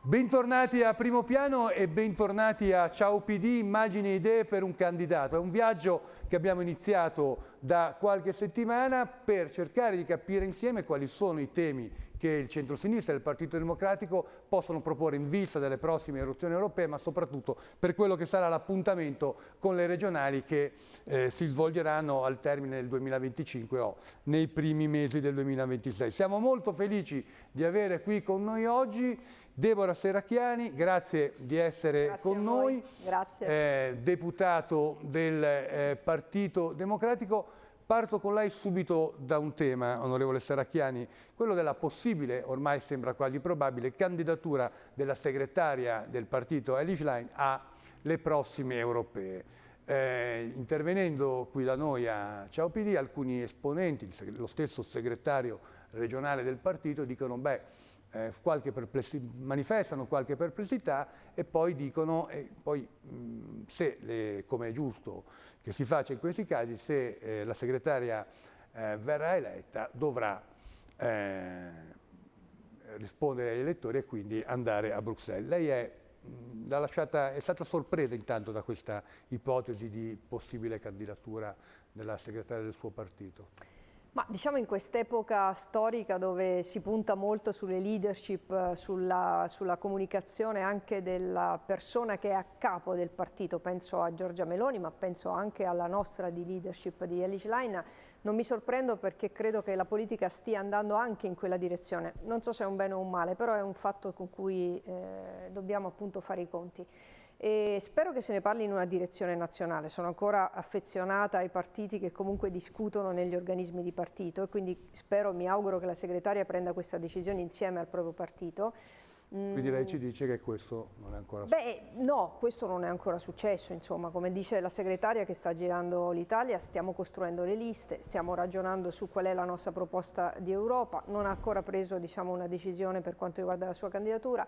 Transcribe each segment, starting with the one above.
Bentornati a Primo Piano e bentornati a Ciao PD, immagini e idee per un candidato. È un viaggio che abbiamo iniziato da qualche settimana per cercare di capire insieme quali sono i temi che il centro-sinistra e il Partito Democratico possono proporre in vista delle prossime elezioni europee, ma soprattutto per quello che sarà l'appuntamento con le regionali che si svolgeranno al termine del 2025 o nei primi mesi del 2026. Siamo molto felici di avere qui con noi oggi Deborah Serracchiani, grazie di essere con noi, deputato del Partito Democratico. Parto con lei subito da un tema, onorevole Serracchiani, quello della possibile, ormai sembra quasi probabile, candidatura della segretaria del partito Elly Schlein alle prossime europee. Intervenendo qui da noi a Ciao PD, alcuni esponenti, lo stesso segretario regionale del partito, dicono manifestano qualche perplessità e poi dicono, come è giusto che si faccia in questi casi, se la segretaria verrà eletta dovrà rispondere agli elettori e quindi andare a Bruxelles. Lei è stata sorpresa intanto da questa ipotesi di possibile candidatura della segretaria del suo partito? Ma diciamo in quest'epoca storica dove si punta molto sulle leadership, sulla comunicazione anche della persona che è a capo del partito, penso a Giorgia Meloni, ma penso anche alla nostra di leadership di Elly Schlein, non mi sorprendo perché credo che la politica stia andando anche in quella direzione. Non so se è un bene o un male, però è un fatto con cui dobbiamo appunto fare i conti. E spero che se ne parli in una direzione nazionale. Sono ancora affezionata ai partiti che comunque discutono negli organismi di partito e quindi mi auguro che la segretaria prenda questa decisione insieme al proprio partito. Quindi lei ci dice che questo non è ancora successo? No, questo non è ancora successo, insomma, come dice la segretaria che sta girando l'Italia, stiamo costruendo le liste, stiamo ragionando su qual è la nostra proposta di Europa, non ha ancora preso, diciamo, una decisione per quanto riguarda la sua candidatura.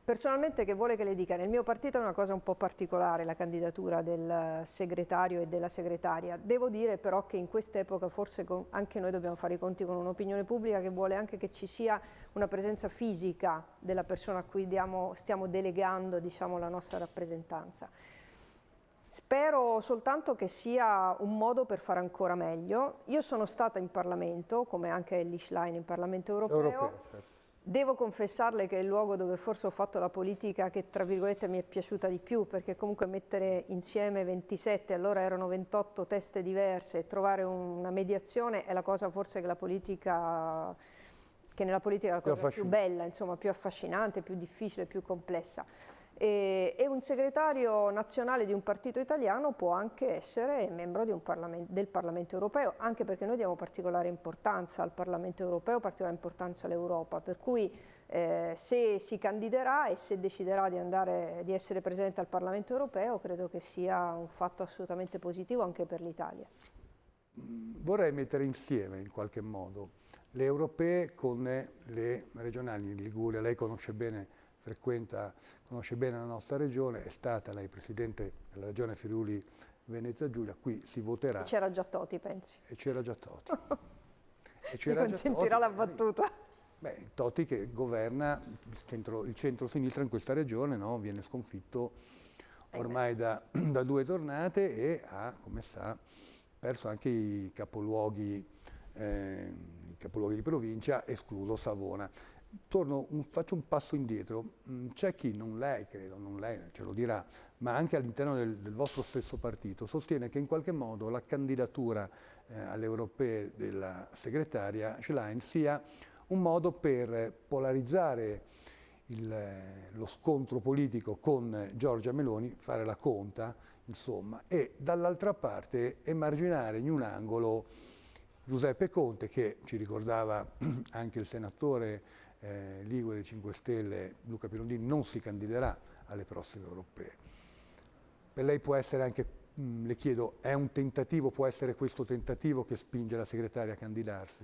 Personalmente che vuole che le dica? Nel mio partito è una cosa un po' particolare la candidatura del segretario e della segretaria. Devo dire però che in quest'epoca forse anche noi dobbiamo fare i conti con un'opinione pubblica che vuole anche che ci sia una presenza fisica della persona a cui stiamo delegando, diciamo, la nostra rappresentanza. Spero soltanto che sia un modo per fare ancora meglio. Io sono stata in Parlamento, come anche Elly Schlein in Parlamento europeo. Certo. Devo confessarle che è il luogo dove forse ho fatto la politica che tra virgolette mi è piaciuta di più, perché comunque mettere insieme 27, allora erano 28 teste diverse e trovare una mediazione è la cosa forse che nella politica è la cosa più bella, insomma, più affascinante, più difficile, più complessa. E un segretario nazionale di un partito italiano può anche essere membro del Parlamento europeo, anche perché noi diamo particolare importanza al Parlamento europeo, particolare importanza all'Europa, per cui se si candiderà e se deciderà di essere presente al Parlamento europeo, credo che sia un fatto assolutamente positivo anche per l'Italia. Vorrei mettere insieme in qualche modo le europee con le regionali in Liguria. Lei conosce bene la nostra regione, è stata lei presidente della regione Friuli Venezia Giulia, qui si voterà. C'era già Toti, pensi? E c'era già Toti. Mi consentirà la battuta. Toti che governa il centro-sinistra in questa regione, no? Viene sconfitto ormai da 2 tornate e ha, come sa, perso anche i capoluoghi di provincia, escluso Savona. Faccio un passo indietro, c'è chi, non lei credo, non lei ce lo dirà, ma anche all'interno del vostro stesso partito, sostiene che in qualche modo la candidatura alle europee della segretaria Schlein sia un modo per polarizzare lo scontro politico con Giorgia Meloni, fare la conta, insomma, e dall'altra parte emarginare in un angolo Giuseppe Conte, che ci ricordava anche il senatore Ligure 5 Stelle Luca Pirondini, non si candiderà alle prossime europee. Per lei può essere anche, le chiedo, può essere questo tentativo che spinge la segretaria a candidarsi?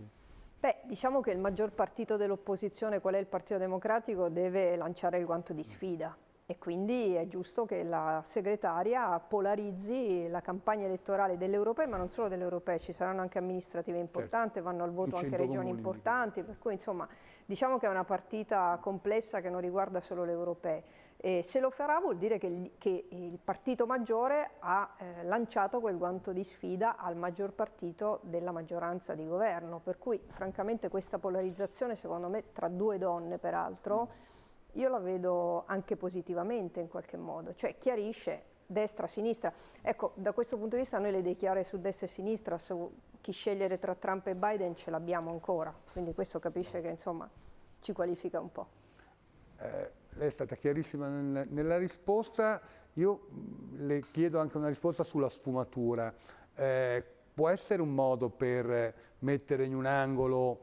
Diciamo che il maggior partito dell'opposizione, qual è il Partito Democratico, deve lanciare il guanto di sfida. E quindi è giusto che la segretaria polarizzi la campagna elettorale delle europee, ma non solo delle europee, ci saranno anche amministrative importanti, certo, vanno al voto i anche 100 regioni comuni, importanti, per cui insomma diciamo che è una partita complessa che non riguarda solo le europee. E se lo farà vuol dire che il partito maggiore ha lanciato quel guanto di sfida al maggior partito della maggioranza di governo, per cui francamente questa polarizzazione secondo me tra due donne peraltro, io la vedo anche positivamente in qualche modo, cioè chiarisce destra-sinistra. Ecco, da questo punto di vista noi le idee chiare su destra e sinistra, su chi scegliere tra Trump e Biden ce l'abbiamo ancora, quindi questo capisce che insomma ci qualifica un po'. Lei è stata chiarissima nella risposta, io le chiedo anche una risposta sulla sfumatura. Può essere un modo per mettere in un angolo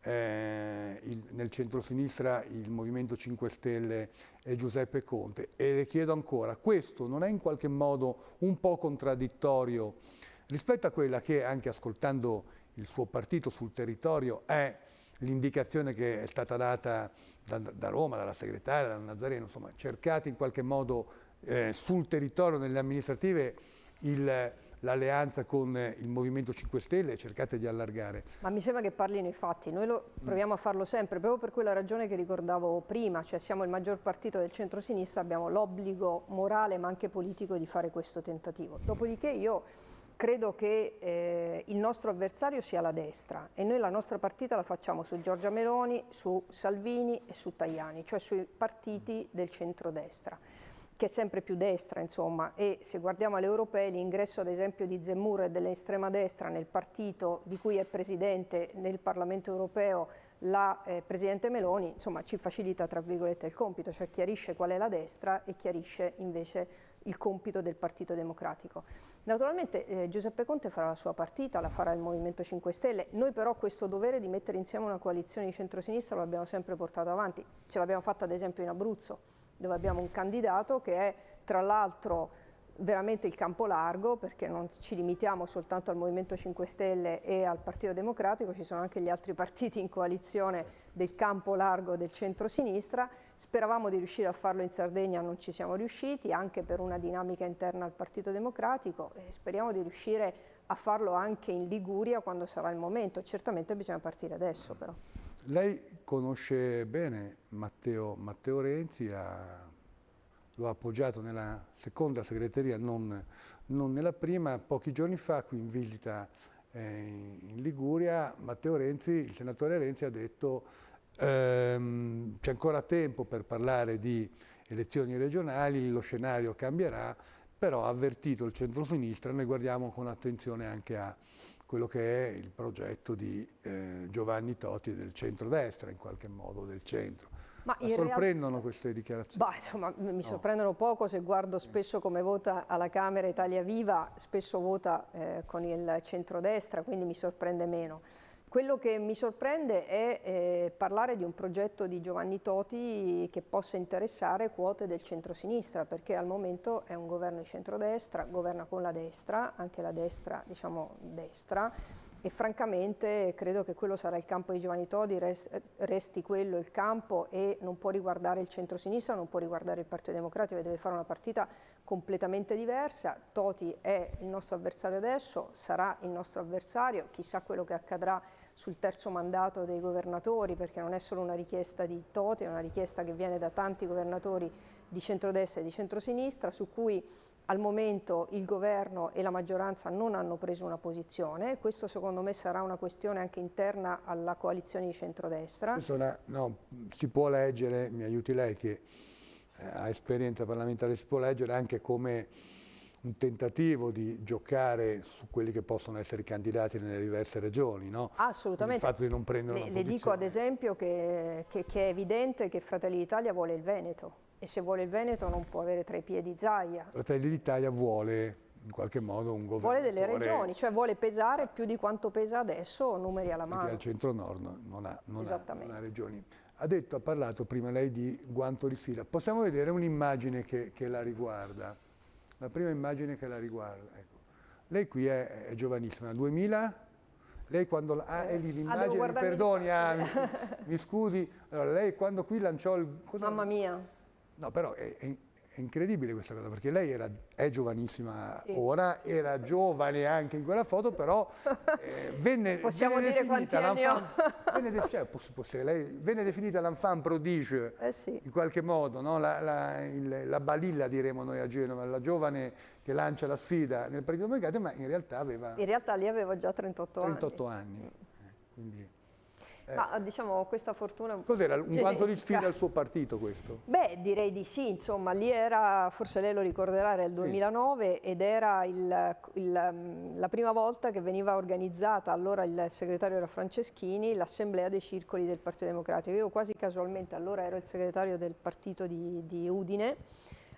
nel centro-sinistra il Movimento 5 Stelle e Giuseppe Conte? E le chiedo ancora, questo non è in qualche modo un po' contraddittorio rispetto a quella che, anche ascoltando il suo partito sul territorio, è l'indicazione che è stata data da Roma, dalla segretaria, dal Nazareno, insomma, cercate in qualche modo sul territorio, nelle amministrative, l'alleanza con il Movimento 5 Stelle e cercate di allargare. Ma mi sembra che parlino i fatti, noi proviamo a farlo sempre, proprio per quella ragione che ricordavo prima, cioè siamo il maggior partito del centro-sinistra, abbiamo l'obbligo morale ma anche politico di fare questo tentativo. Dopodiché io credo che il nostro avversario sia la destra e noi la nostra partita la facciamo su Giorgia Meloni, su Salvini e su Tajani, cioè sui partiti del centrodestra, che è sempre più destra, insomma, e se guardiamo alle europee l'ingresso ad esempio di Zemmour e dell'estrema destra nel partito di cui è presidente nel Parlamento europeo la Presidente Meloni, insomma, ci facilita tra virgolette il compito, cioè chiarisce qual è la destra e chiarisce invece il compito del Partito Democratico. Naturalmente Giuseppe Conte farà la sua partita, la farà il Movimento 5 Stelle, noi però questo dovere di mettere insieme una coalizione di centrosinistra lo abbiamo sempre portato avanti, ce l'abbiamo fatta ad esempio in Abruzzo, dove abbiamo un candidato che è tra l'altro veramente il campo largo, perché non ci limitiamo soltanto al Movimento 5 Stelle e al Partito Democratico, ci sono anche gli altri partiti in coalizione del campo largo del centro-sinistra. Speravamo di riuscire a farlo in Sardegna, non ci siamo riusciti, anche per una dinamica interna al Partito Democratico, e speriamo di riuscire a farlo anche in Liguria quando sarà il momento. Certamente bisogna partire adesso però. Lei conosce bene Matteo Renzi, lo ha appoggiato nella seconda segreteria, non nella prima. Pochi giorni fa, qui in visita in Liguria, Matteo Renzi, il senatore Renzi, ha detto c'è ancora tempo per parlare di elezioni regionali, lo scenario cambierà, però ha avvertito il centro-sinistra, noi guardiamo con attenzione anche a quello che è il progetto di Giovanni Toti del centrodestra, in qualche modo del centro. Ma sorprendono queste dichiarazioni? Bah, insomma, mi sorprendono poco se guardo spesso come vota alla Camera Italia Viva, spesso vota con il centrodestra, quindi mi sorprende meno. Quello che mi sorprende è parlare di un progetto di Giovanni Toti che possa interessare quote del centrosinistra, perché al momento è un governo di centrodestra, governa con la destra, anche la destra, diciamo destra, e francamente credo che quello sarà il campo di Giovanni Toti, resti quello il campo e non può riguardare il centrosinistra, non può riguardare il Partito Democratico, deve fare una partita completamente diversa. Toti è il nostro avversario adesso, sarà il nostro avversario, chissà quello che accadrà sul terzo mandato dei governatori, perché non è solo una richiesta di Toti, è una richiesta che viene da tanti governatori di centrodestra e di centrosinistra, su cui al momento il governo e la maggioranza non hanno preso una posizione. Questo secondo me sarà una questione anche interna alla coalizione di centrodestra. Si può leggere, mi aiuti lei che ha esperienza parlamentare, si può leggere anche come un tentativo di giocare su quelli che possono essere i candidati nelle diverse regioni, no? Assolutamente. Il fatto di non prendere una posizione. Le dico ad esempio che è evidente che Fratelli d'Italia vuole il Veneto. E se vuole il Veneto non può avere tra i piedi Zaia. Fratelli d'Italia vuole in qualche modo un governo. Vuole delle regioni, cioè vuole pesare più di quanto pesa adesso, numeri alla mano. Perché al centro-nord non ha regioni. Ha parlato prima lei di guanto di fila. Possiamo vedere un'immagine che la riguarda. La prima immagine che la riguarda. Ecco. Lei qui è giovanissima, 2000? Lei quando è lì l'immagine, mi perdoni, mi scusi. Allora, lei quando qui lanciò il... Mamma mia. No, però è è incredibile questa cosa, perché lei è giovanissima Sì. ora, era giovane anche in quella foto, però venne Possiamo dire quanti anni ho? lei venne definita l'enfant prodige, Sì. in qualche modo, no? La balilla, diremo noi a Genova, la giovane che lancia la sfida nel Partito Democratico, ma in realtà aveva In realtà lì avevo già 38 38 anni. Quindi, Ma diciamo questa fortuna cos'era un quanto di genetica. sfida al suo partito questo? Beh, direi di sì, insomma, lì era, forse lei lo ricorderà, era il 2009 ed era la prima volta che veniva organizzata, allora il segretario era Franceschini, l'assemblea dei circoli del Partito Democratico. Io quasi casualmente, allora ero il segretario del partito di Udine,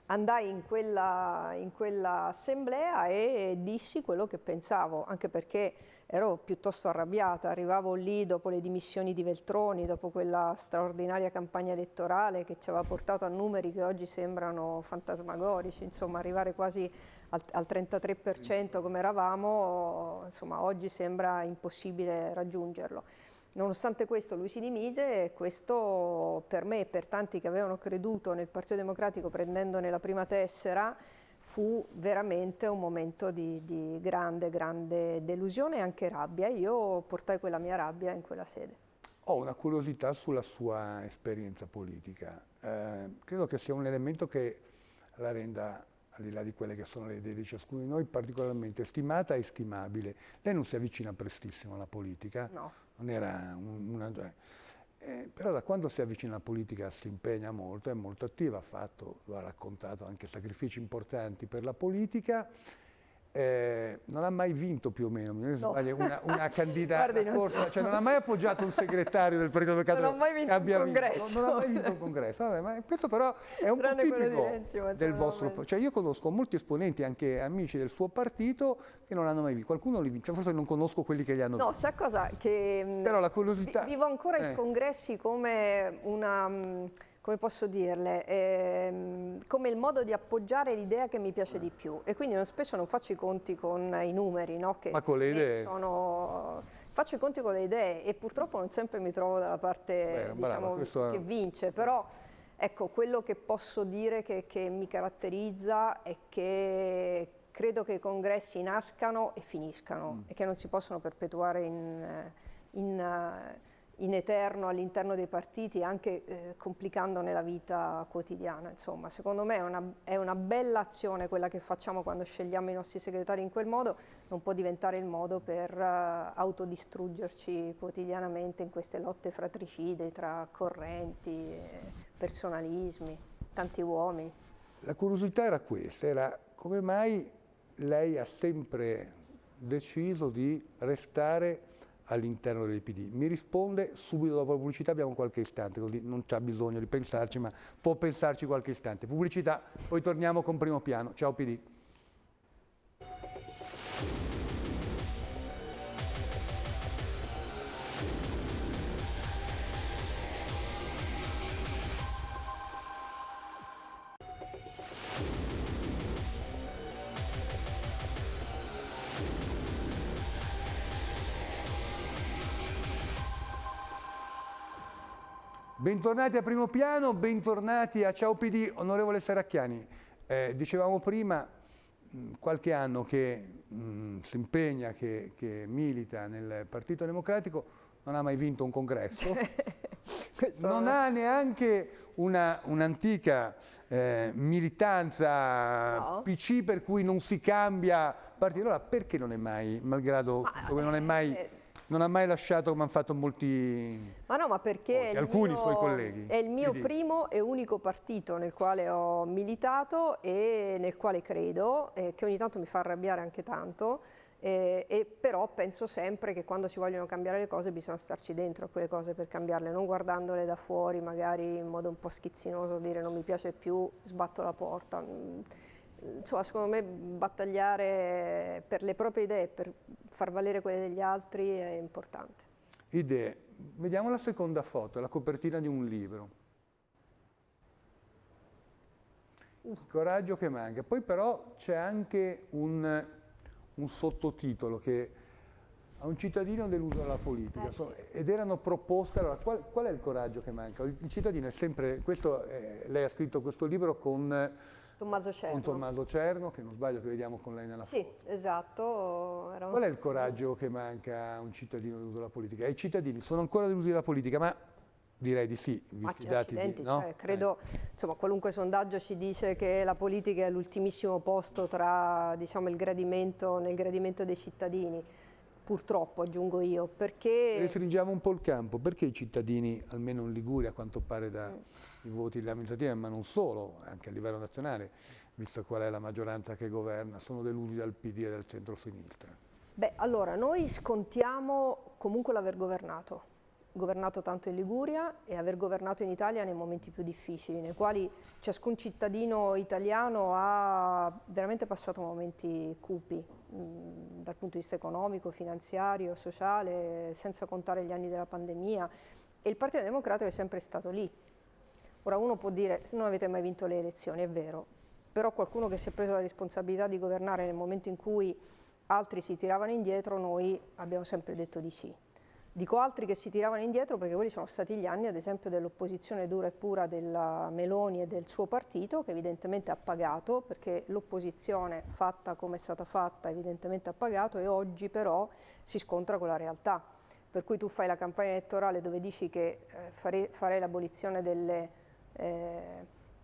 andai in quella assemblea e dissi quello che pensavo, anche perché ero piuttosto arrabbiata, arrivavo lì dopo le dimissioni di Veltroni, dopo quella straordinaria campagna elettorale che ci aveva portato a numeri che oggi sembrano fantasmagorici, insomma arrivare quasi al 33% come eravamo, insomma oggi sembra impossibile raggiungerlo. Nonostante questo lui si dimise e questo per me e per tanti che avevano creduto nel Partito Democratico prendendone la prima tessera fu veramente un momento di grande delusione e anche rabbia. Io portai quella mia rabbia in quella sede. Ho una curiosità sulla sua esperienza politica. Credo che sia un elemento che la renda, al di là di quelle che sono le idee di ciascuno di noi, particolarmente stimata e stimabile. Lei non si avvicina prestissimo alla politica, No. non era però da quando si avvicina alla politica si impegna molto, è molto attiva, lo ha raccontato, anche sacrifici importanti per la politica. Non ha mai vinto più o meno, mi sbaglio, una candidata Guardi, corsa, cioè non ha mai appoggiato un segretario del Partito Democratico. Non ho mai vinto un congresso. Non ha mai vinto un congresso. Vabbè, ma questo però è un po' Tranne quello di tipico Renzi, ma del insomma, vostro. Cioè io conosco molti esponenti, anche amici del suo partito, che non hanno mai vinto. Qualcuno li vince, cioè forse non conosco quelli che li hanno No, vinti. sa cosa? Che Però la curiosità. vivo ancora i congressi come come posso dirle, come il modo di appoggiare l'idea che mi piace di più e quindi spesso non faccio i conti con i numeri, no? Ma con le idee? Faccio i conti con le idee e purtroppo non sempre mi trovo dalla parte diciamo, che vince, però ecco, quello che posso dire che mi caratterizza è che credo che i congressi nascano e finiscano e che non si possono perpetuare in eterno all'interno dei partiti, anche complicandone la vita quotidiana. Insomma, secondo me è una bella azione quella che facciamo quando scegliamo i nostri segretari in quel modo, non può diventare il modo per autodistruggerci quotidianamente in queste lotte fratricide tra correnti, personalismi, tanti uomini. La curiosità era questa, era come mai lei ha sempre deciso di restare all'interno del PD. Mi risponde subito dopo la pubblicità, abbiamo qualche istante, così non c'ha bisogno di pensarci, ma può pensarci qualche istante. Pubblicità, poi torniamo con Primo Piano. Ciao PD. Bentornati a Primo Piano, bentornati a Ciao PD, onorevole Serracchiani. Dicevamo prima, qualche anno che si impegna, che milita nel Partito Democratico, non ha mai vinto un congresso, non ha neanche un'antica militanza PC per cui non si cambia partito. Allora perché non è mai, malgrado dove non è mai... Non ha mai lasciato come hanno fatto molti, ma no, ma perché alcuni suoi colleghi. È il mio primo e unico partito nel quale ho militato e nel quale credo, che ogni tanto mi fa arrabbiare anche tanto, e però penso sempre che quando si vogliono cambiare le cose bisogna starci dentro a quelle cose per cambiarle, non guardandole da fuori, magari in modo un po' schizzinoso, dire non mi piace più, sbatto la porta. Insomma, secondo me battagliare per le proprie idee, per far valere quelle degli altri è importante. Idee. Vediamo la seconda foto, la copertina di un libro. Il coraggio che manca. Poi però c'è anche un sottotitolo che a un cittadino deluso dalla politica, ed erano proposte. Allora, qual è il coraggio che manca? Il cittadino è sempre, lei ha scritto questo libro con Tommaso Cerno. Con Tommaso Cerno, che non sbaglio che vediamo con lei nella foto. Sì, esatto. Qual è il coraggio che manca a un cittadino deluso dalla politica? E i cittadini sono ancora delusi dalla politica, ma direi di sì, visti i dati no? Cioè, credo, insomma, qualunque sondaggio ci dice che la politica è all'ultimissimo posto tra, diciamo, nel gradimento dei cittadini. Purtroppo, aggiungo io, perché... Restringiamo un po' il campo, perché i cittadini, almeno in Liguria, a quanto pare dai voti delle amministrative, ma non solo, anche a livello nazionale, visto qual è la maggioranza che governa, sono delusi dal PD e dal centro-sinistra? Beh, allora, noi scontiamo comunque l'aver governato tanto in Liguria e aver governato in Italia nei momenti più difficili, nei quali ciascun cittadino italiano ha veramente passato momenti cupi dal punto di vista economico, finanziario, sociale, senza contare gli anni della pandemia, e il Partito Democratico è sempre stato lì. Ora uno può dire, se non avete mai vinto le elezioni, è vero, però qualcuno che si è preso la responsabilità di governare nel momento in cui altri si tiravano indietro, noi abbiamo sempre detto di sì. Dico altri che si tiravano indietro perché quelli sono stati gli anni, ad esempio, dell'opposizione dura e pura della Meloni e del suo partito, che evidentemente ha pagato, perché l'opposizione fatta come è stata fatta evidentemente ha pagato, e oggi però si scontra con la realtà. Per cui tu fai la campagna elettorale dove dici che farei l'abolizione delle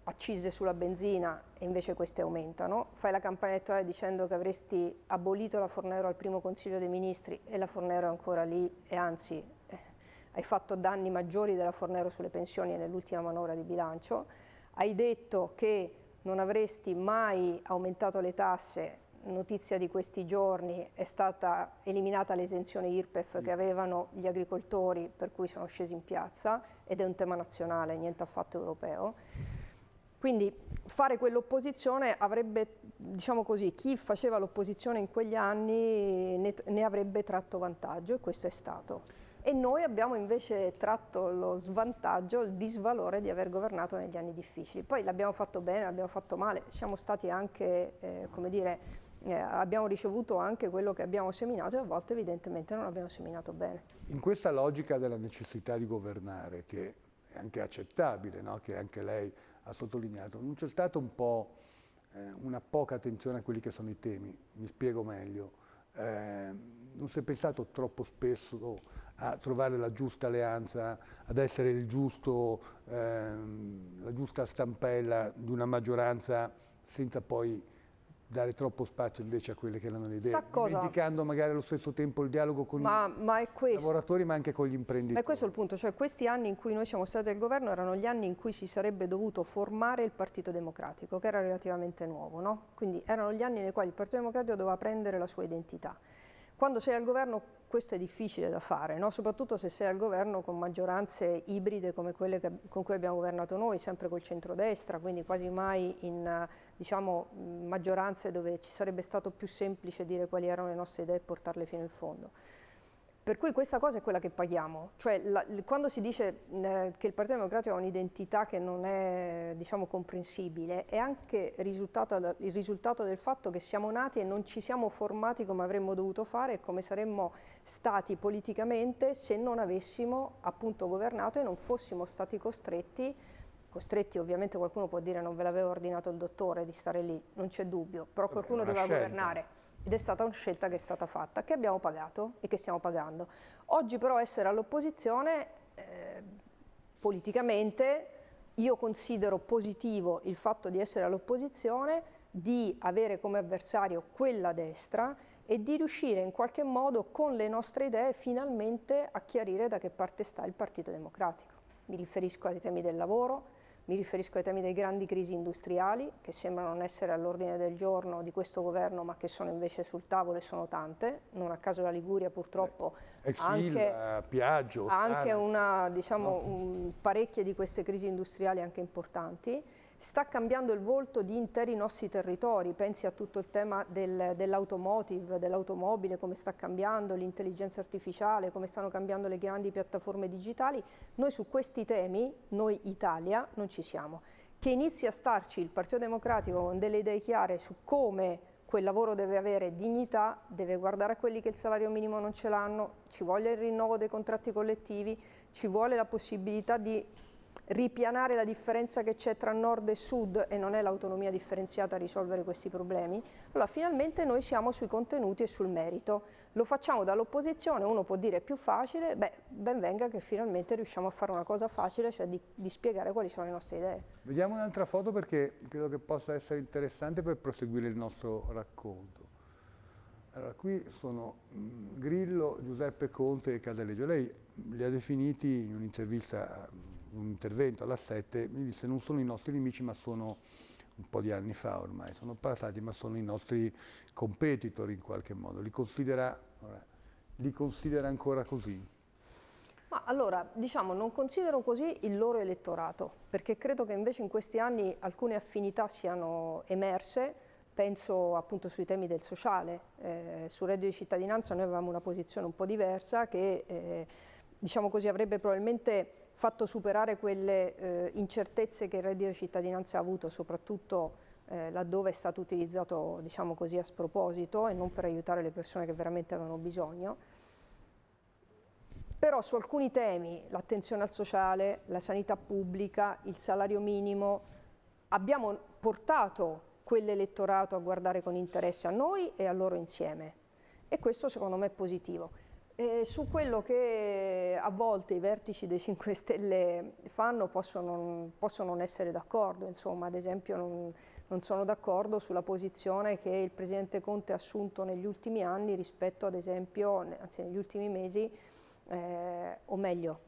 accise sulla benzina e invece queste aumentano, fai la campagna elettorale dicendo che avresti abolito la Fornero al primo Consiglio dei Ministri e la Fornero è ancora lì, e anzi hai fatto danni maggiori della Fornero sulle pensioni nell'ultima manovra di bilancio, hai detto che non avresti mai aumentato le tasse, notizia di questi giorni, è stata eliminata l'esenzione IRPEF che avevano gli agricoltori, per cui sono scesi in piazza, ed è un tema nazionale, niente affatto europeo. Quindi fare quell'opposizione avrebbe, diciamo così, chi faceva l'opposizione in quegli anni ne avrebbe tratto vantaggio, e questo è stato. E noi abbiamo invece tratto lo svantaggio, il disvalore di aver governato negli anni difficili. Poi l'abbiamo fatto bene, l'abbiamo fatto male, siamo stati anche, come dire, abbiamo ricevuto anche quello che abbiamo seminato, e a volte evidentemente non abbiamo seminato bene. In questa logica della necessità di governare, che è anche accettabile, no? Che anche lei ha sottolineato, non c'è stata un po' una poca attenzione a quelli che sono i temi? Mi spiego meglio. Non si è pensato troppo spesso a trovare la giusta alleanza, ad essere la giusta stampella di una maggioranza, senza poi dare troppo spazio invece a quelle che erano le idee, dimenticando magari allo stesso tempo il dialogo con i lavoratori, ma anche con gli imprenditori. È questo il punto, cioè questi anni in cui noi siamo stati al governo erano gli anni in cui si sarebbe dovuto formare il Partito Democratico, che era relativamente nuovo, no? Quindi erano gli anni nei quali il Partito Democratico doveva prendere la sua identità. Quando sei al governo questo è difficile da fare, no? Soprattutto se sei al governo con maggioranze ibride come quelle con cui abbiamo governato noi, sempre col centrodestra, quindi quasi mai in diciamo, maggioranze dove ci sarebbe stato più semplice dire quali erano le nostre idee e portarle fino in fondo. Per cui questa cosa è quella che paghiamo, cioè quando si dice che il Partito Democratico ha un'identità che non è, diciamo, comprensibile, è anche il risultato del fatto che siamo nati e non ci siamo formati come avremmo dovuto fare e come saremmo stati politicamente se non avessimo appunto governato e non fossimo stati costretti ovviamente qualcuno può dire non ve l'aveva ordinato il dottore di stare lì, non c'è dubbio, però qualcuno doveva governare. Ed è stata una scelta che è stata fatta, che abbiamo pagato e che stiamo pagando. Oggi però essere all'opposizione, politicamente, io considero positivo il fatto di essere all'opposizione, di avere come avversario quella destra e di riuscire in qualche modo con le nostre idee finalmente a chiarire da che parte sta il Partito Democratico. Mi riferisco ai temi del lavoro, mi riferisco ai temi delle grandi crisi industriali, che sembrano non essere all'ordine del giorno di questo governo, ma che sono invece sul tavolo e sono tante. Non a caso la Liguria purtroppo ha anche una, diciamo, parecchie di queste crisi industriali anche importanti. Sta cambiando il volto di interi nostri territori, pensi a tutto il tema dell'automotive, dell'automobile, come sta cambiando, l'intelligenza artificiale, come stanno cambiando le grandi piattaforme digitali. Noi su questi temi, noi Italia, non ci siamo. Che inizi a starci il Partito Democratico con delle idee chiare su come quel lavoro deve avere dignità, deve guardare a quelli che il salario minimo non ce l'hanno, ci vuole il rinnovo dei contratti collettivi, ci vuole la possibilità di ripianare la differenza che c'è tra nord e sud, e non è l'autonomia differenziata a risolvere questi problemi, allora finalmente noi siamo sui contenuti e sul merito. Lo facciamo dall'opposizione, uno può dire è più facile, beh, ben venga che finalmente riusciamo a fare una cosa facile, cioè di spiegare quali sono le nostre idee. Vediamo un'altra foto perché credo che possa essere interessante per proseguire il nostro racconto. Allora, qui sono Grillo, Giuseppe Conte e Casaleggio. Lei li ha definiti in un'intervista, un intervento alla 7, mi disse non sono i nostri nemici ma sono un po' di anni fa ormai, sono passati ma sono i nostri competitor in qualche modo. Li considera ancora così? Ma allora, diciamo, non considero così il loro elettorato, perché credo che invece in questi anni alcune affinità siano emerse. Penso appunto sui temi del sociale. Sul reddito di cittadinanza noi avevamo una posizione un po' diversa che diciamo così, avrebbe probabilmente fatto superare quelle incertezze che il reddito di cittadinanza ha avuto, soprattutto laddove è stato utilizzato, diciamo così, a sproposito e non per aiutare le persone che veramente avevano bisogno. Però su alcuni temi, l'attenzione al sociale, la sanità pubblica, il salario minimo, abbiamo portato quell'elettorato a guardare con interesse a noi e a loro insieme, e questo secondo me è positivo. E su quello che a volte i vertici dei 5 Stelle fanno posso non essere d'accordo, insomma, ad esempio non sono d'accordo sulla posizione che il Presidente Conte ha assunto negli ultimi anni rispetto ad esempio, anzi negli ultimi mesi, o meglio,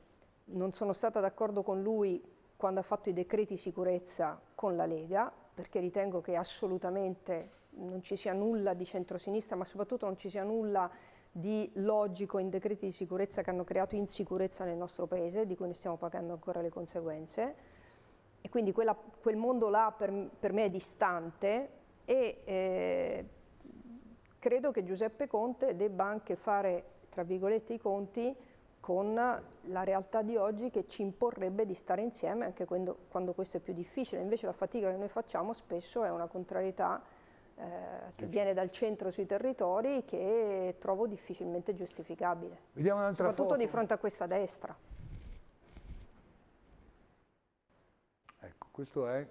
non sono stata d'accordo con lui quando ha fatto i decreti sicurezza con la Lega, perché ritengo che assolutamente non ci sia nulla di centrosinistra, ma soprattutto non ci sia nulla di logico in decreti di sicurezza che hanno creato insicurezza nel nostro paese, di cui ne stiamo pagando ancora le conseguenze. E quindi quel mondo là per me è distante, e credo che Giuseppe Conte debba anche fare, tra virgolette, i conti con la realtà di oggi che ci imporrebbe di stare insieme anche quando questo è più difficile. Invece la fatica che noi facciamo spesso è una contrarietà che viene dal centro sui territori, che trovo difficilmente giustificabile. Vediamo un'altra soprattutto foto. Di fronte a questa destra. Ecco, questa è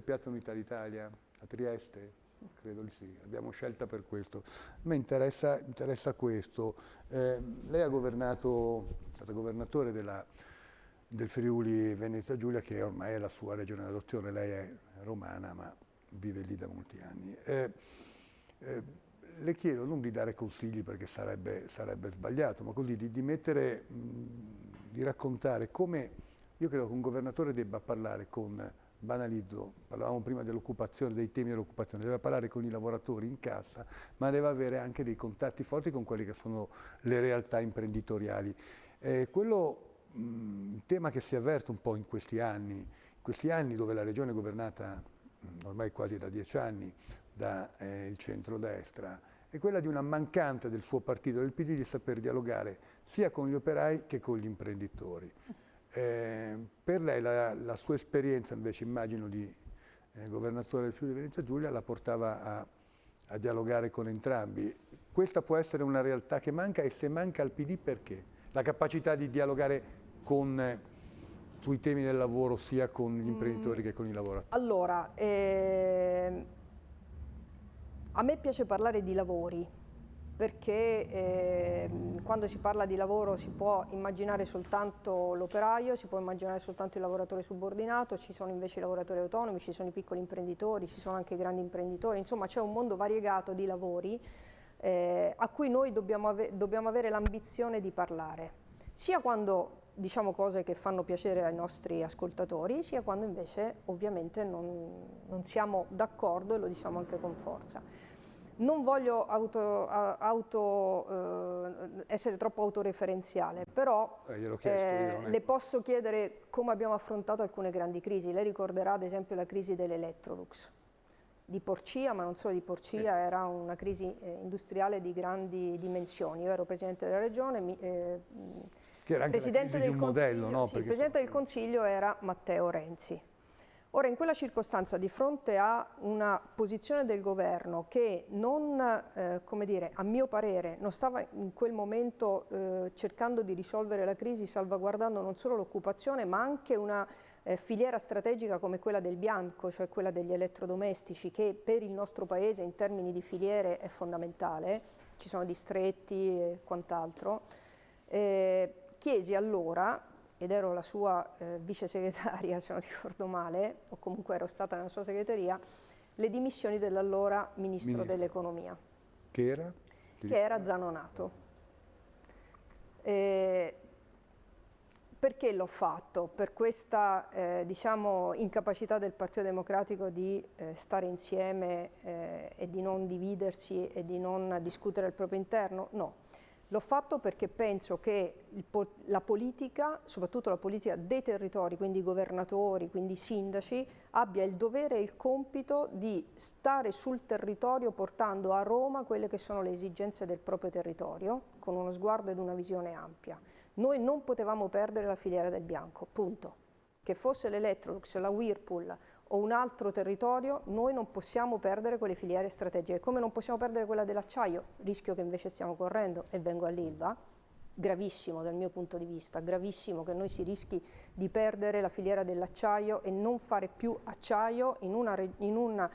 Piazza Unità d'Italia a Trieste. Credo di sì, abbiamo scelta per questo. A me interessa questo. Lei è stato governatore del Friuli Venezia Giulia, che ormai è la sua regione d'adozione. Lei è romana, ma vive lì da molti anni. Le chiedo non di dare consigli perché sarebbe sbagliato, ma così di raccontare come io credo che un governatore debba parlare banalizzo, parlavamo prima dell'occupazione, dei temi dell'occupazione, deve parlare con i lavoratori in cassa, ma deve avere anche dei contatti forti con quelle che sono le realtà imprenditoriali. Un tema che si avverte un po' in questi anni dove la regione è governata ormai quasi da 10 anni dal centrodestra, è quella di una mancanza del suo partito, del PD, di saper dialogare sia con gli operai che con gli imprenditori. Per lei la sua esperienza invece, immagino, di governatore del Friuli Venezia Giulia la portava a dialogare con entrambi. Questa può essere una realtà che manca, e se manca al PD perché? La capacità di dialogare sui temi del lavoro sia con gli imprenditori che con i lavoratori. Allora, a me piace parlare di lavori, perché quando si parla di lavoro si può immaginare soltanto l'operaio, si può immaginare soltanto il lavoratore subordinato, ci sono invece i lavoratori autonomi, ci sono i piccoli imprenditori, ci sono anche i grandi imprenditori, insomma c'è un mondo variegato di lavori a cui noi dobbiamo avere l'ambizione di parlare, sia quando diciamo cose che fanno piacere ai nostri ascoltatori, sia quando invece ovviamente non siamo d'accordo e lo diciamo anche con forza. Non voglio essere troppo autoreferenziale, però le posso chiedere come abbiamo affrontato alcune grandi crisi. Lei ricorderà ad esempio la crisi dell'Electrolux, di Porcia, ma non solo di Porcia, era una crisi industriale di grandi dimensioni. Io ero Presidente della Regione, che era anche Presidente del Consiglio, no? Sì, il Presidente del Consiglio era Matteo Renzi. Ora, in quella circostanza, di fronte a una posizione del governo che non, come dire, a mio parere, non stava in quel momento cercando di risolvere la crisi, salvaguardando non solo l'occupazione, ma anche una filiera strategica come quella del bianco, cioè quella degli elettrodomestici, che per il nostro paese in termini di filiere è fondamentale, ci sono distretti e quant'altro, chiesi allora, ed ero la sua vice segretaria, se non ricordo male, o comunque ero stata nella sua segreteria, le dimissioni dell'allora Ministro dell'Economia. Che era? Che era Zanonato. Perché l'ho fatto? Per questa diciamo, incapacità del Partito Democratico di stare insieme e di non dividersi e di non discutere al proprio interno? No. L'ho fatto perché penso che la politica, soprattutto la politica dei territori, quindi i governatori, quindi i sindaci, abbia il dovere e il compito di stare sul territorio portando a Roma quelle che sono le esigenze del proprio territorio, con uno sguardo ed una visione ampia. Noi non potevamo perdere la filiera del bianco, punto. Che fosse l'Electrolux, la Whirlpool o un altro territorio, noi non possiamo perdere quelle filiere strategiche. Come non possiamo perdere quella dell'acciaio, rischio che invece stiamo correndo, e vengo all'Ilva, gravissimo dal mio punto di vista, gravissimo che noi si rischi di perdere la filiera dell'acciaio e non fare più acciaio in un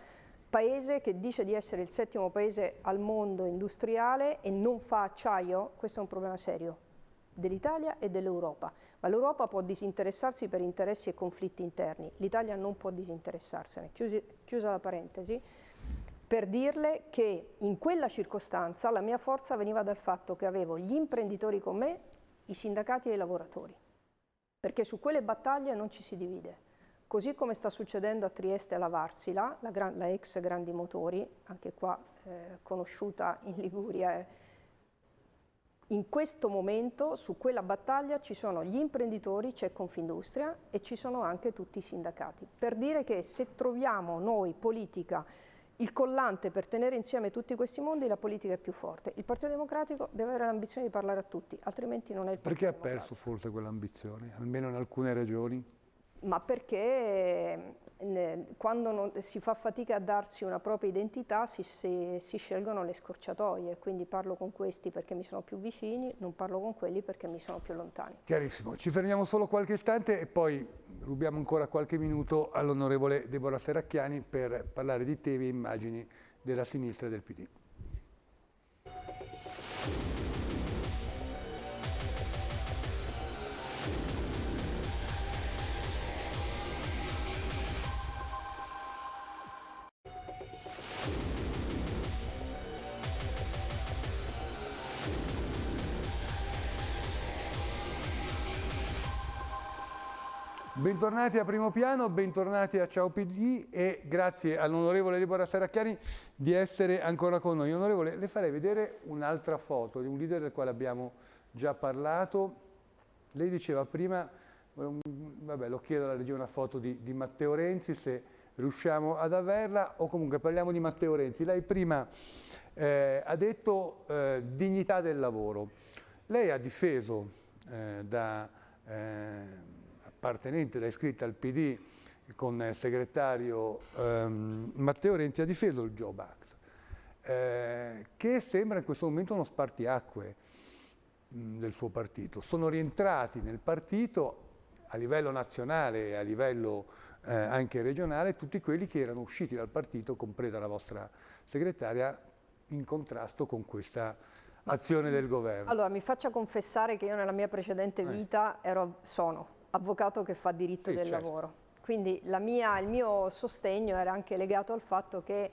paese che dice di essere il 7° paese al mondo industriale e non fa acciaio. Questo è un problema serio dell'Italia e dell'Europa, ma l'Europa può disinteressarsi per interessi e conflitti interni, l'Italia non può disinteressarsene. Chiusa la parentesi, per dirle che in quella circostanza la mia forza veniva dal fatto che avevo gli imprenditori con me, i sindacati e i lavoratori, perché su quelle battaglie non ci si divide, così come sta succedendo a Trieste e alla Varsila, la ex Grandi Motori, anche qua conosciuta in Liguria. In questo momento, su quella battaglia, ci sono gli imprenditori, c'è Confindustria e ci sono anche tutti i sindacati. Per dire che se troviamo noi, politica, il collante per tenere insieme tutti questi mondi, la politica è più forte. Il Partito Democratico deve avere l'ambizione di parlare a tutti, altrimenti non è il Partito Democratico. Perché ha perso forse quell'ambizione, almeno in alcune regioni? Ma perché quando si fa fatica a darsi una propria identità si scelgono le scorciatoie, quindi parlo con questi perché mi sono più vicini, non parlo con quelli perché mi sono più lontani. Chiarissimo, ci fermiamo solo qualche istante e poi rubiamo ancora qualche minuto all'onorevole Deborah Serracchiani per parlare di temi e immagini della sinistra e del PD. Bentornati a Primo Piano, bentornati a Ciao PD e grazie all'onorevole Deborah Serracchiani di essere ancora con noi. Onorevole, le farei vedere un'altra foto di un leader del quale abbiamo già parlato. Lei diceva prima, vabbè lo chiedo alla regia, una foto di Matteo Renzi, se riusciamo ad averla, o comunque parliamo di Matteo Renzi. Lei prima ha detto dignità del lavoro. Lei ha difeso appartenente da iscritta al PD con il segretario Matteo Renzi, ha difeso il Job Act, che sembra in questo momento uno spartiacque del suo partito. Sono rientrati nel partito a livello nazionale e a livello anche regionale tutti quelli che erano usciti dal partito, compresa la vostra segretaria, in contrasto con questa azione del governo. Allora, mi faccia confessare che io nella mia precedente vita sono avvocato che fa diritto del lavoro. Quindi il mio sostegno era anche legato al fatto che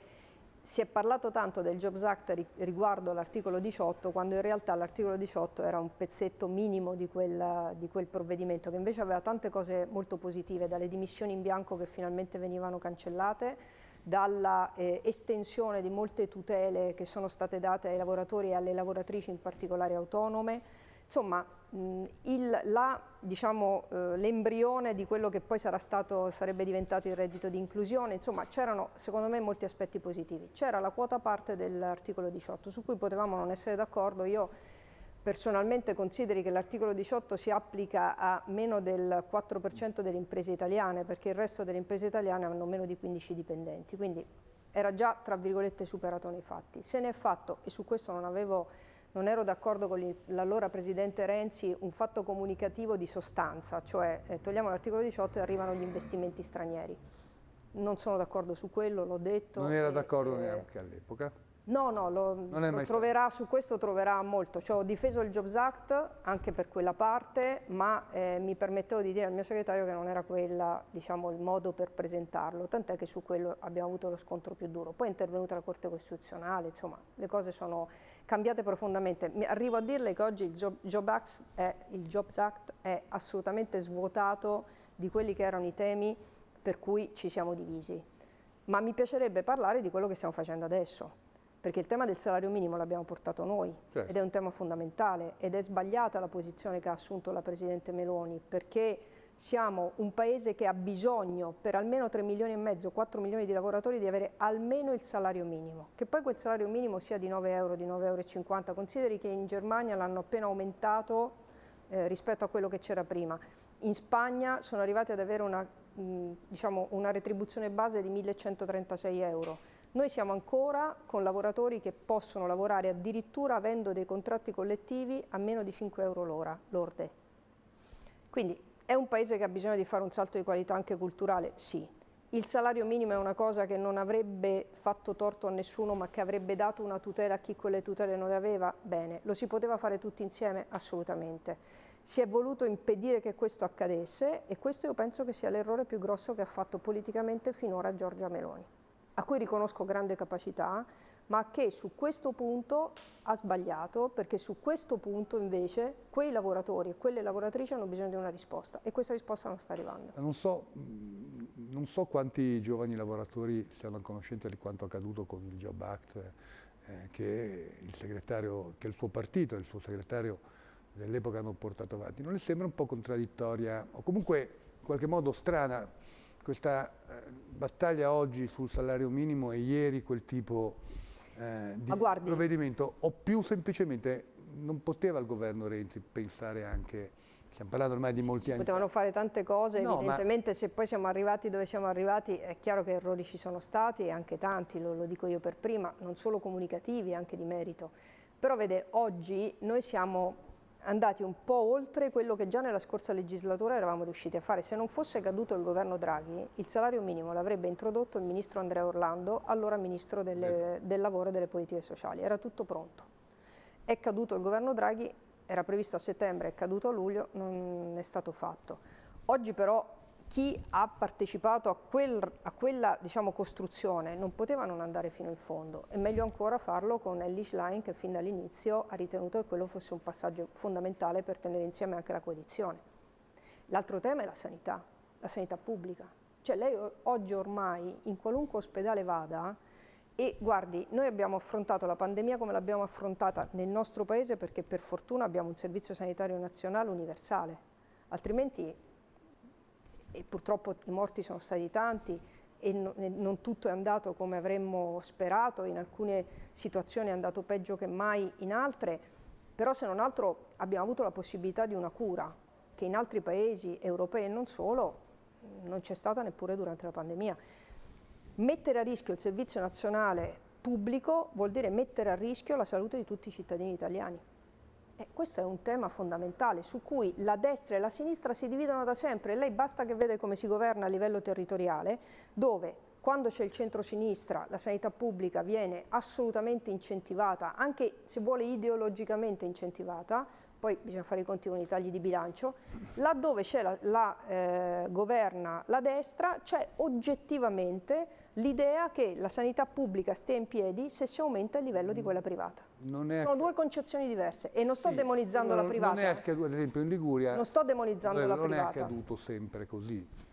si è parlato tanto del Jobs Act riguardo l'articolo 18, quando in realtà l'articolo 18 era un pezzetto minimo di quel provvedimento, che invece aveva tante cose molto positive, dalle dimissioni in bianco che finalmente venivano cancellate, dalla estensione di molte tutele che sono state date ai lavoratori e alle lavoratrici, in particolare autonome. Insomma, l'embrione di quello che poi sarebbe diventato il reddito di inclusione, insomma c'erano secondo me molti aspetti positivi. C'era la quota parte dell'articolo 18 su cui potevamo non essere d'accordo. Io personalmente consideri che l'articolo 18 si applica a meno del 4% delle imprese italiane, perché il resto delle imprese italiane hanno meno di 15 dipendenti, quindi era già, tra virgolette, superato nei fatti. Se ne è fatto, e su questo non ero d'accordo con l'allora Presidente Renzi, un fatto comunicativo di sostanza, cioè togliamo l'articolo 18 e arrivano gli investimenti stranieri. Non sono d'accordo su quello, l'ho detto. Non era d'accordo neanche all'epoca? No, su questo troverà molto. Cioè, ho difeso il Jobs Act anche per quella parte, ma mi permettevo di dire al mio segretario che non era quella, diciamo, il modo per presentarlo, tant'è che su quello abbiamo avuto lo scontro più duro. Poi è intervenuta la Corte Costituzionale, insomma, le cose sono cambiate profondamente. Arrivo a dirle che oggi il Jobs Act è assolutamente svuotato di quelli che erano i temi per cui ci siamo divisi. Ma mi piacerebbe parlare di quello che stiamo facendo adesso. Perché il tema del salario minimo l'abbiamo portato noi, certo, ed è un tema fondamentale, ed è sbagliata la posizione che ha assunto la Presidente Meloni, perché siamo un paese che ha bisogno per almeno 3 milioni e mezzo, 4 milioni di lavoratori di avere almeno il salario minimo. Che poi quel salario minimo sia di 9 euro, di 9,50 euro, consideri che in Germania l'hanno appena aumentato rispetto a quello che c'era prima. In Spagna sono arrivati ad avere una retribuzione base di 1.136 euro. Noi siamo ancora con lavoratori che possono lavorare addirittura avendo dei contratti collettivi a meno di 5 euro l'ora, lorde. Quindi è un paese che ha bisogno di fare un salto di qualità anche culturale? Sì. Il salario minimo è una cosa che non avrebbe fatto torto a nessuno, ma che avrebbe dato una tutela a chi quelle tutele non le aveva? Bene. Lo si poteva fare tutti insieme? Assolutamente. Si è voluto impedire che questo accadesse e questo io penso che sia l'errore più grosso che ha fatto politicamente finora Giorgia Meloni, a cui riconosco grande capacità, ma che su questo punto ha sbagliato, perché su questo punto invece quei lavoratori e quelle lavoratrici hanno bisogno di una risposta e questa risposta non sta arrivando. Non so quanti giovani lavoratori siano a conoscenza di quanto accaduto con il Job Act che il suo partito e il suo segretario dell'epoca hanno portato avanti. Non le sembra un po' contraddittoria o comunque in qualche modo strana questa battaglia oggi sul salario minimo e ieri quel tipo di provvedimento, o più semplicemente non poteva il governo Renzi pensare anche, stiamo parlando ormai di molti anni. Potevano fare tante cose, no, evidentemente se poi siamo arrivati dove siamo arrivati è chiaro che errori ci sono stati e anche tanti, lo dico io per prima, non solo comunicativi, anche di merito. Però vede, oggi noi siamo andati un po' oltre quello che già nella scorsa legislatura eravamo riusciti a fare. Se non fosse caduto il governo Draghi, il salario minimo l'avrebbe introdotto il ministro Andrea Orlando, allora ministro del lavoro e delle politiche sociali. Era tutto pronto. È caduto il governo Draghi, era previsto a settembre, è caduto a luglio, non è stato fatto. Oggi però chi ha partecipato a quella diciamo, costruzione non poteva non andare fino in fondo. È meglio ancora farlo con Elly Schlein, che fin dall'inizio ha ritenuto che quello fosse un passaggio fondamentale per tenere insieme anche la coalizione. L'altro tema è la sanità pubblica. Cioè lei oggi ormai in qualunque ospedale vada, e guardi, noi abbiamo affrontato la pandemia come l'abbiamo affrontata nel nostro paese perché per fortuna abbiamo un servizio sanitario nazionale universale, altrimenti e purtroppo i morti sono stati tanti e non tutto è andato come avremmo sperato, in alcune situazioni è andato peggio che mai in altre, però se non altro abbiamo avuto la possibilità di una cura che in altri paesi europei e non solo non c'è stata neppure durante la pandemia. Mettere a rischio il servizio nazionale pubblico vuol dire mettere a rischio la salute di tutti i cittadini italiani. Questo è un tema fondamentale su cui la destra e la sinistra si dividono da sempre. Lei basta che vede come si governa a livello territoriale, dove quando c'è il centro-sinistra la sanità pubblica viene assolutamente incentivata, anche se vuole ideologicamente incentivata, poi bisogna fare i conti con i tagli di bilancio, laddove governa la destra c'è oggettivamente l'idea che la sanità pubblica stia in piedi se si aumenta il livello di quella privata. Sono due concezioni diverse e non sto demonizzando la privata. Non è accaduto, ad esempio in Liguria, non sto demonizzando la privata. Non è accaduto sempre così.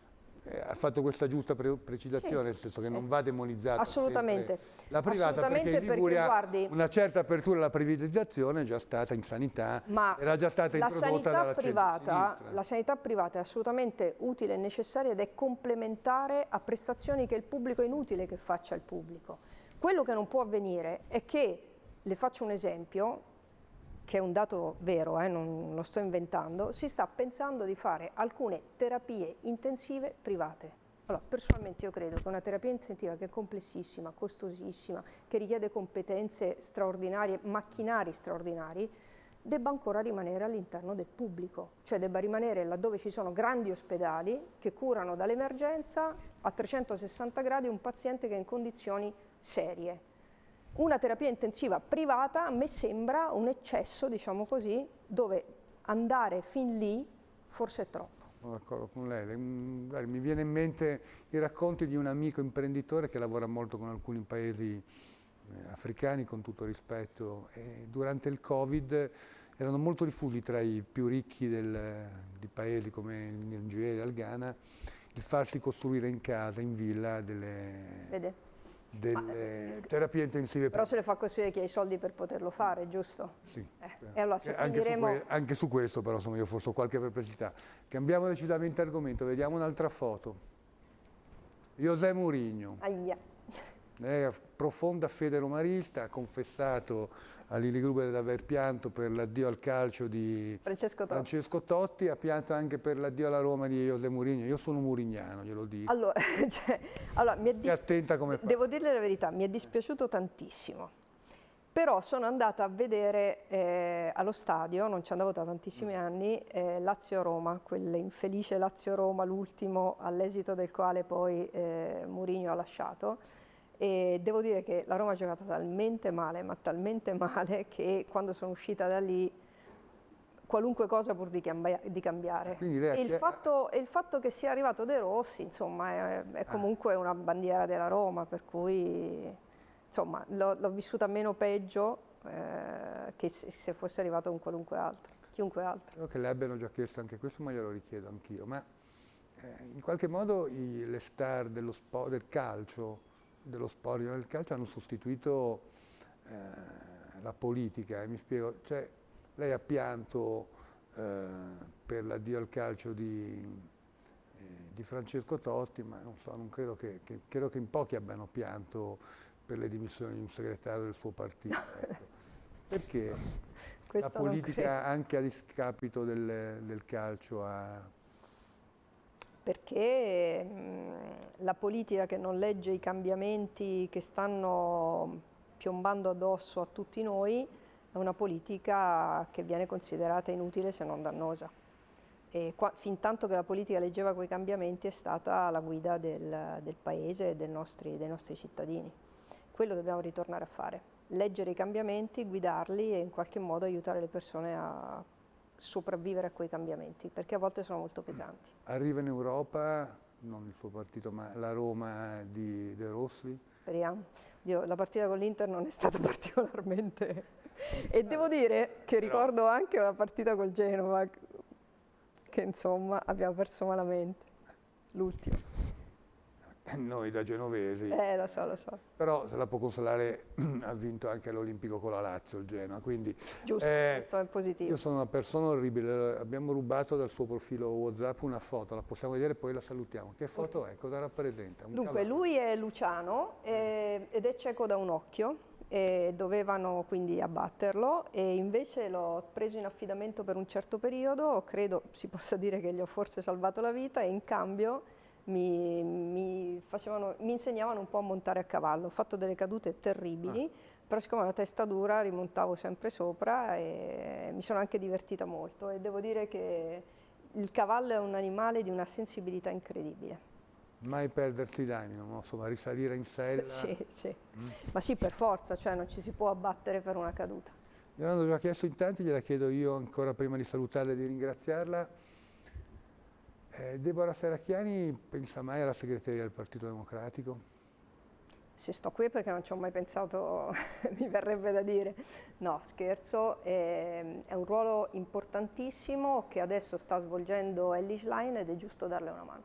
Ha fatto questa giusta precisazione, nel senso che non va demonizzata assolutamente la privata, perché in Liguria guardi, una certa apertura alla privatizzazione è già stata in sanità, era già stata introdotta dalla centrosinistra. La sanità privata è assolutamente utile e necessaria ed è complementare a prestazioni che il pubblico è inutile che faccia il pubblico. Quello che non può avvenire è che, le faccio un esempio, che è un dato vero, non lo sto inventando, si sta pensando di fare alcune terapie intensive private. Allora, personalmente io credo che una terapia intensiva che è complessissima, costosissima, che richiede competenze straordinarie, macchinari straordinari, debba ancora rimanere all'interno del pubblico, cioè debba rimanere laddove ci sono grandi ospedali che curano dall'emergenza a 360 gradi un paziente che è in condizioni serie. Una terapia intensiva privata a me sembra un eccesso, diciamo così, dove andare fin lì forse è troppo. Sono d'accordo con lei. Mi viene in mente i racconti di un amico imprenditore che lavora molto con alcuni paesi africani, con tutto rispetto, e durante il Covid erano molto diffusi tra i più ricchi di paesi come il Nigeria, il Ghana, il farsi costruire in casa, in villa, delle terapie intensive. Però se le fa costruire chi ha i soldi per poterlo fare, giusto? Sì. E allora se finiremo... Anche su questo però insomma, io forse ho qualche perplessità. Cambiamo decisamente argomento, vediamo un'altra foto. José Mourinho. Aia. Lei ha profonda fede romarista, ha confessato a Lili Gruber di aver pianto per l'addio al calcio di Francesco Totti, ha pianto anche per l'addio alla Roma di José Mourinho. Io sono murignano, glielo dico. Allora, attenta come devo dirle la verità, mi è dispiaciuto tantissimo. Però sono andata a vedere allo stadio, non ci andavo da tantissimi anni, Lazio-Roma, quell'infelice Lazio-Roma, l'ultimo all'esito del quale poi Mourinho ha lasciato. E devo dire che la Roma ha giocato talmente male, ma talmente male, che quando sono uscita da lì qualunque cosa pur di cambiare. E il fatto che sia arrivato De Rossi, insomma, è comunque una bandiera della Roma, per cui insomma l'ho vissuta meno peggio che se fosse arrivato un chiunque altro. Credo che le abbiano già chiesto anche questo, ma glielo richiedo anch'io. Ma in qualche modo le star dello sport, del calcio, dello sport del calcio hanno sostituito la politica, e mi spiego, cioè lei ha pianto per l'addio al calcio di Francesco Totti, ma non so, non credo credo che in pochi abbiano pianto per le dimissioni di un segretario del suo partito. Ecco. Perché la politica anche a discapito del calcio ha... Perché la politica che non legge i cambiamenti che stanno piombando addosso a tutti noi è una politica che viene considerata inutile se non dannosa. E fin tanto che la politica leggeva quei cambiamenti è stata la guida del paese e dei nostri cittadini. Quello dobbiamo ritornare a fare, leggere i cambiamenti, guidarli e in qualche modo aiutare le persone a sopravvivere a quei cambiamenti, perché a volte sono molto pesanti. Arriva in Europa, non il suo partito, ma la Roma di De Rossi? Speriamo. La partita con l'Inter non è stata particolarmente... E devo dire che ricordo anche la partita col Genova, che insomma abbiamo perso malamente, l'ultima. Noi da genovesi. Lo so. Però se la può consolare, ha vinto anche l'Olimpico con la Lazio, il Genoa, quindi... Giusto, questo è positivo. Io sono una persona orribile, abbiamo rubato dal suo profilo WhatsApp una foto, la possiamo vedere e poi la salutiamo. Che foto è? Cosa rappresenta? Dunque, lui è Luciano ed è cieco da un occhio, e dovevano quindi abbatterlo e invece l'ho preso in affidamento per un certo periodo, credo si possa dire che gli ho forse salvato la vita e in cambio mi insegnavano un po' a montare a cavallo. Ho fatto delle cadute terribili, però siccome ho la testa dura rimontavo sempre sopra e mi sono anche divertita molto e devo dire che il cavallo è un animale di una sensibilità incredibile. Mai perdersi d'animo, no? Insomma risalire in sella. Sì. Ma sì, per forza, cioè non ci si può abbattere per una caduta. Gliel'hanno già chiesto in tanti, gliela chiedo io ancora prima di salutarla e di ringraziarla. Deborah Serracchiani pensa mai alla segreteria del Partito Democratico? Se sto qui è perché non ci ho mai pensato, mi verrebbe da dire. No, scherzo, è un ruolo importantissimo che adesso sta svolgendo Elly Schlein ed è giusto darle una mano.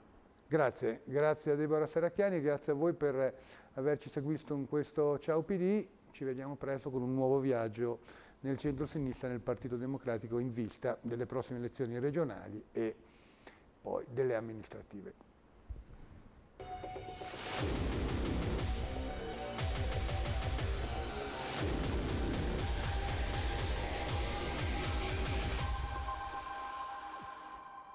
Grazie a Deborah Serracchiani, grazie a voi per averci seguito in questo Ciao PD. Ci vediamo presto con un nuovo viaggio nel centro-sinistra nel Partito Democratico in vista delle prossime elezioni regionali e poi delle amministrative.